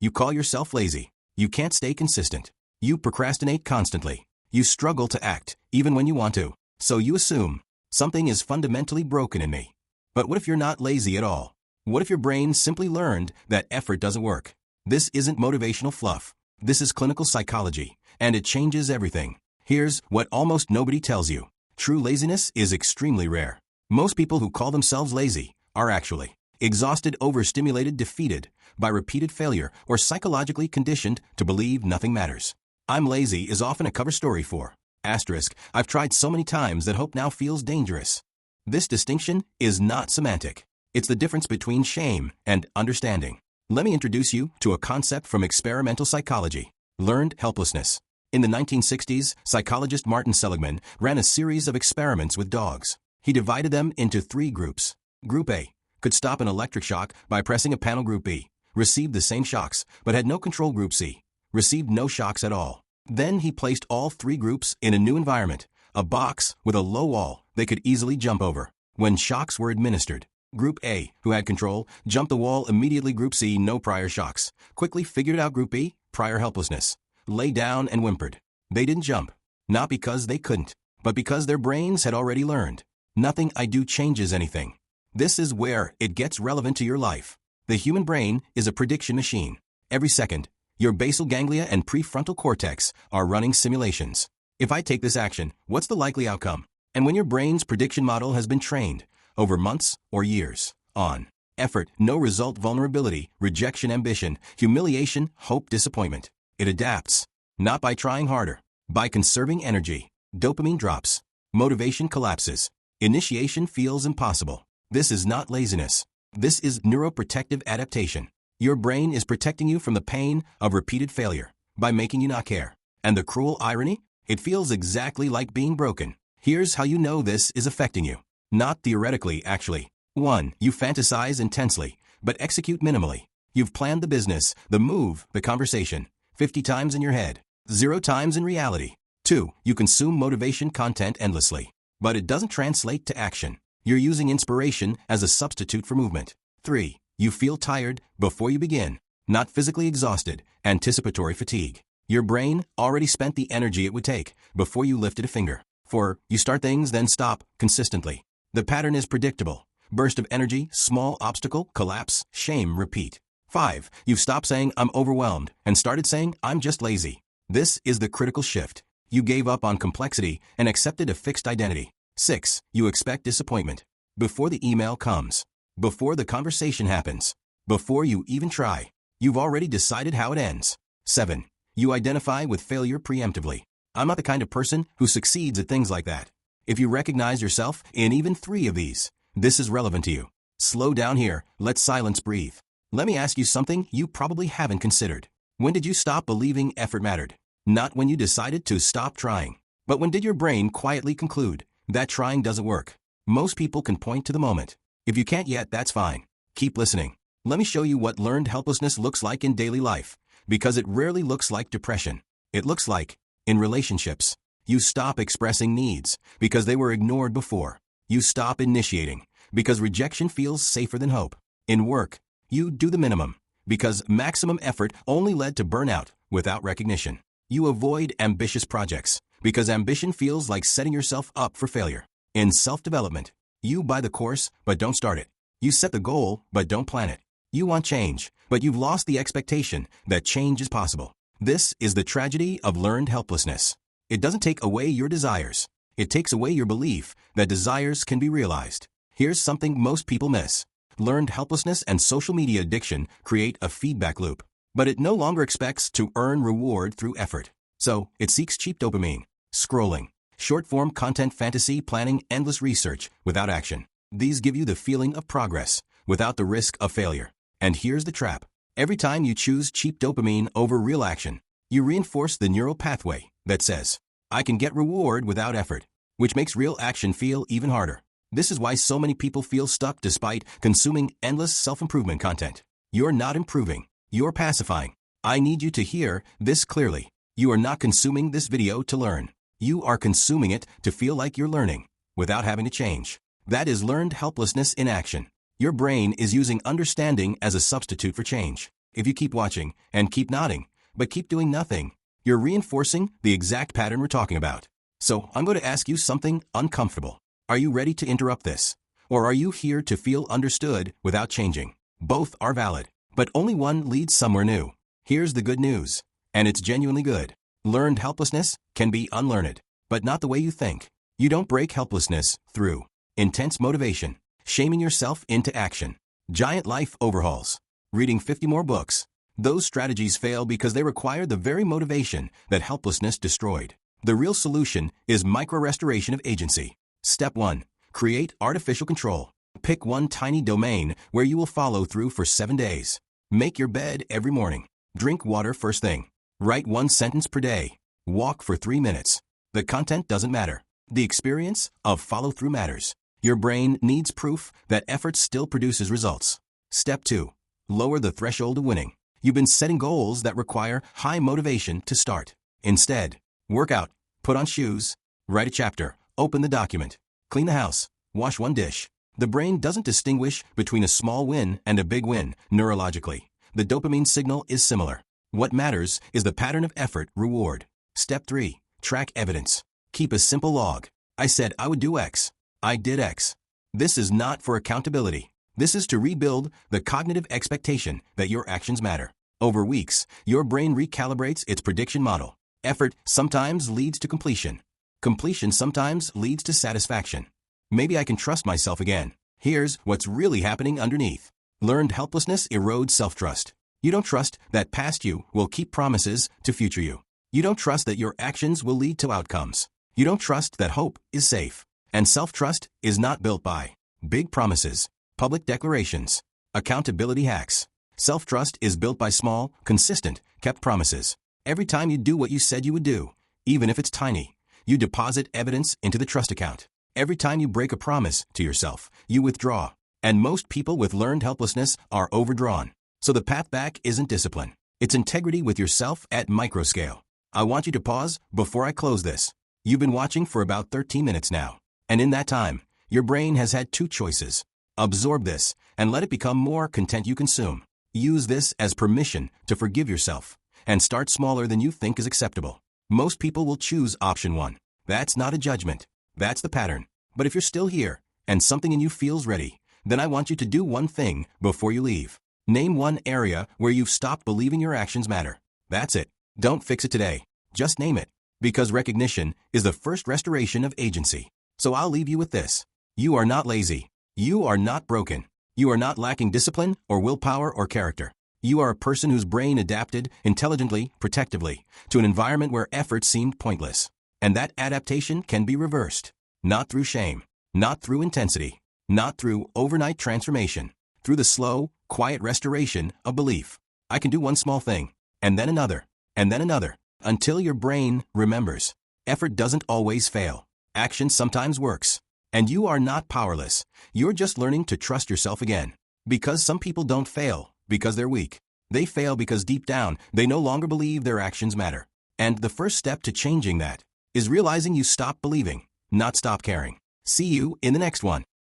You call yourself lazy. You can't stay consistent. You procrastinate constantly. You struggle to act, even when you want to. So you assume, something is fundamentally broken in me. But what if you're not lazy at all? What if your brain simply learned that effort doesn't work? This isn't motivational fluff. This is clinical psychology, and it changes everything. Here's what almost nobody tells you. True laziness is extremely rare. Most people who call themselves lazy are actually exhausted, overstimulated, defeated by repeated failure, or psychologically conditioned to believe nothing matters. I'm lazy is often a cover story for I've tried so many times that hope now feels dangerous. This distinction is not semantic. It's the difference between shame and understanding. Let me introduce you to a concept from experimental psychology: learned helplessness. In the 1960s, psychologist Martin Seligman ran a series of experiments with dogs. He divided them into 3 groups. Group A could stop an electric shock by pressing a panel. Group B received the same shocks but had no control. Group C received no shocks at all. Then he placed all 3 groups in a new environment, a box with a low wall they could easily jump over. When shocks were administered, Group A, who had control, jumped the wall immediately. Group C, no prior shocks, quickly figured out. Group B, prior helplessness, lay down and whimpered. They didn't jump, not because they couldn't, but because their brains had already learned. Nothing I do changes anything. This is where it gets relevant to your life. The human brain is a prediction machine. Every second, your basal ganglia and prefrontal cortex are running simulations. If I take this action, what's the likely outcome? And when your brain's prediction model has been trained over months or years on effort, no result, vulnerability, rejection, ambition, humiliation, hope, disappointment, it adapts, not by trying harder, by conserving energy. Dopamine drops, motivation collapses, initiation feels impossible. This is not laziness. This is neuroprotective adaptation. Your brain is protecting you from the pain of repeated failure by making you not care. And the cruel irony? It feels exactly like being broken. Here's how you know this is affecting you. Not theoretically, actually. 1. You fantasize intensely, but execute minimally. You've planned the business, the move, the conversation 50 times in your head, 0 times in reality. 2. You consume motivation content endlessly, but it doesn't translate to action. You're using inspiration as a substitute for movement. 3. You feel tired before you begin, not physically exhausted, anticipatory fatigue. Your brain already spent the energy it would take before you lifted a finger. 4. You start things then stop consistently. The pattern is predictable. Burst of energy, small obstacle, collapse, shame, repeat. 5. You've stopped saying I'm overwhelmed and started saying I'm just lazy. This is the critical shift. You gave up on complexity and accepted a fixed identity. 6. You expect disappointment before the email comes, before the conversation happens, before you even try. You've already decided how it ends. 7. You identify with failure preemptively. I'm not the kind of person who succeeds at things like that. If you recognize yourself in even 3 of these, this is relevant to you. Slow down here, let silence breathe. Let me ask you something you probably haven't considered. When did you stop believing effort mattered? Not when you decided to stop trying, but when did your brain quietly conclude that trying doesn't work? Most people can point to the moment. If you can't yet, that's fine. Keep listening. Let me show you what learned helplessness looks like in daily life, because it rarely looks like depression. It looks like, in relationships, you stop expressing needs because they were ignored before. You stop initiating because rejection feels safer than hope. In work, you do the minimum because maximum effort only led to burnout without recognition. You avoid ambitious projects because ambition feels like setting yourself up for failure. In self-development, you buy the course but don't start it. You set the goal but don't plan it. You want change, but you've lost the expectation that change is possible. This is the tragedy of learned helplessness. It doesn't take away your desires. It takes away your belief that desires can be realized. Here's something most people miss. Learned helplessness and social media addiction create a feedback loop, but it no longer expects to earn reward through effort. So, it seeks cheap dopamine, scrolling, short-form content, fantasy, planning, endless research without action. These give you the feeling of progress without the risk of failure. And here's the trap. Every time you choose cheap dopamine over real action, you reinforce the neural pathway that says, I can get reward without effort, which makes real action feel even harder. This is why so many people feel stuck despite consuming endless self-improvement content. You're not improving. You're pacifying. I need you to hear this clearly. You are not consuming this video to learn. You are consuming it to feel like you're learning without having to change. That is learned helplessness in action. Your brain is using understanding as a substitute for change. If you keep watching and keep nodding, but keep doing nothing, you're reinforcing the exact pattern we're talking about. So I'm going to ask you something uncomfortable. Are you ready to interrupt this? Or are you here to feel understood without changing? Both are valid, but only one leads somewhere new. Here's the good news, and it's genuinely good. Learned helplessness can be unlearned, but not the way you think. You don't break helplessness through intense motivation, shaming yourself into action, giant life overhauls, reading 50 more books. Those strategies fail because they require the very motivation that helplessness destroyed. The real solution is micro-restoration of agency. Step 1. Create artificial control. Pick one tiny domain where you will follow through for 7 days. Make your bed every morning. Drink water first thing. Write 1 sentence per day. Walk for 3 minutes. The content doesn't matter. The experience of follow-through matters. Your brain needs proof that effort still produces results. Step 2. Lower the threshold of winning. You've been setting goals that require high motivation to start. Instead, work out, put on shoes, write a chapter, open the document, clean the house, wash 1 dish. The brain doesn't distinguish between a small win and a big win neurologically. The dopamine signal is similar. What matters is the pattern of effort reward. Step 3. Track evidence. Keep a simple log. I said I would do X. I did X. This is not for accountability. This is to rebuild the cognitive expectation that your actions matter. Over weeks, your brain recalibrates its prediction model. Effort sometimes leads to completion. Completion sometimes leads to satisfaction. Maybe I can trust myself again. Here's what's really happening underneath. Learned helplessness erodes self-trust. You don't trust that past you will keep promises to future you. You don't trust that your actions will lead to outcomes. You don't trust that hope is safe. And self-trust is not built by big promises, public declarations, accountability hacks. Self-trust is built by small, consistent, kept promises. Every time you do what you said you would do, even if it's tiny, you deposit evidence into the trust account. Every time you break a promise to yourself, you withdraw. And most people with learned helplessness are overdrawn. So the path back isn't discipline. It's integrity with yourself at micro scale. I want you to pause before I close this. You've been watching for about 13 minutes now. And in that time, your brain has had 2 choices. Absorb this and let it become more content you consume. Use this as permission to forgive yourself and start smaller than you think is acceptable. Most people will choose option 1. That's not a judgment. That's the pattern. But if you're still here and something in you feels ready, then I want you to do one thing before you leave. Name one area where you've stopped believing your actions matter. That's it. Don't fix it today. Just name it. Because recognition is the first restoration of agency. So I'll leave you with this. You are not lazy. You are not broken. You are not lacking discipline or willpower or character. You are a person whose brain adapted intelligently, protectively, to an environment where effort seemed pointless. And that adaptation can be reversed. Not through shame. Not through intensity. Not through overnight transformation. Through the slow, quiet restoration of belief. I can do one small thing, and then another, until your brain remembers. Effort doesn't always fail. Action sometimes works. And you are not powerless. You're just learning to trust yourself again. Because some people don't fail because they're weak. They fail because deep down, they no longer believe their actions matter. And the first step to changing that is realizing you stop believing, not stop caring. See you in the next one.